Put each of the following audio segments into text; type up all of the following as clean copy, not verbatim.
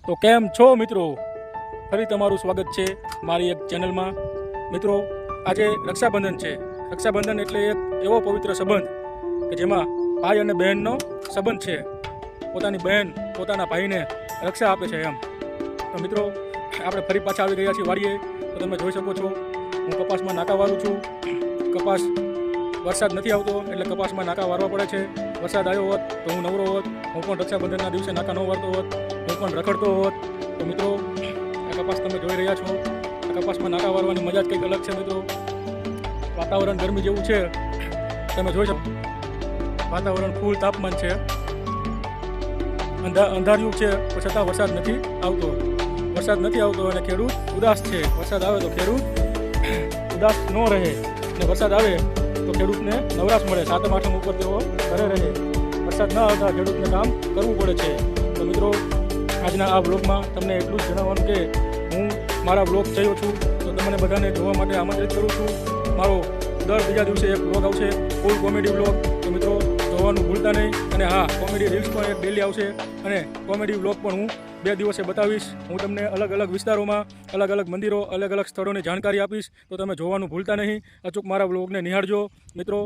તો કેમ છો મિત્રો, ફરી તમારું સ્વાગત છે મારી એક ચેનલમાં। મિત્રો આજે રક્ષાબંધન છે। રક્ષાબંધન એટલે એક એવો પવિત્ર સંબંધ કે જેમાં ભાઈ અને બહેનનો સંબંધ છે। પોતાની બહેન પોતાના ભાઈને રક્ષા આપે છે એમ। તો મિત્રો આપણે ફરી પાછા આવી ગયા છીએ વાડીએ। તો તમે જોઈ શકો છો હું કપાસમાં નાકા વારું છું। કપાસ વરસાદ નથી આવતો એટલે કપાસમાં નાકા વારવા પડે છે। વરસાદ આવ્યો હોત તો હું નવરો હોત, હું પણ રક્ષાબંધનના દિવસે નાકા ન વારતો હોત, હું પણ રખડતો હોત। તો મિત્રો આ કપાસ તમે જોઈ રહ્યા છો, આ કપાસમાં નાકા વારવાની મજા જ કંઈક અલગ છે મિત્રો। વાતાવરણ ગરમી જેવું છે, તમે જોઈ શકો વાતાવરણ ફૂલ તાપમાન છે, અંધાર્યું છે પણ છતાં વરસાદ નથી આવતો। વરસાદ નથી આવતો અને ખેડૂત ઉદાસ છે। વરસાદ આવે તો ખેડૂત ઉદાસ ન રહે અને વરસાદ આવે તો ખેડૂતને નવરાશ મળે। સાતમ આઠમ ઉપર તેઓ ઘરે રહે। વરસાદ ન આવતા ખેડૂતને કામ કરવું પડે છે। તો મિત્રો આજના આ બ્લોગમાં તમને એટલું જ જણાવવાનું કે હું મારા બ્લોગ થયો છું તો તમને બધાને જોવા માટે આમંત્રિત કરું છું। મારો દર બીજા દિવસે એક બ્લોગ આવશે, ફૂલ કોમેડી બ્લોગ। તો મિત્રો જોવાનું ભૂલતા નહીં। અને હા, કોમેડી રીલ્સ પણ એક ડેલી આવશે અને કોમેડી બ્લોગ પણ હું 2 દિવસે બતાવીશ। હું તમને અલગ અલગ વિસ્તારોમાં અલગ અલગ મંદિરો અલગ અલગ સ્થળોની જાણકારી આપીશ। તો તમે જોવાનું ભૂલતા નહીં, અચૂક મારા બ્લોગને નિહાળજો। મિત્રો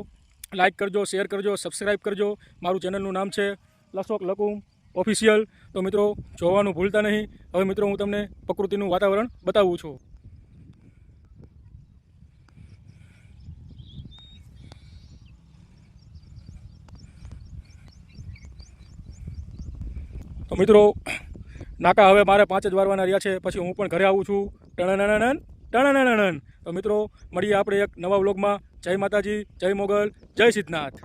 લાઇક કરજો, શેર કરજો, સબસ્ક્રાઈબ કરજો। મારું ચેનલનું નામ છે લશોક લકુમ ઓફિશિયલ। તો મિત્રો જોવાનું ભૂલતા નહીં। હવે મિત્રો હું તમને પ્રકૃતિનું વાતાવરણ બતાવું છું। તો મિત્રો નાકા હવે મારે 5 જ વારવાના રહ્યા છે, પછી હું પણ ઘરે આવું છું। ટણનનનન ટણનનનન। તો મિત્રો મળીએ આપણે એક નવા વ્લોગમાં। જય માતાજી, જય મોગલ, જય સિદ્ધનાથ।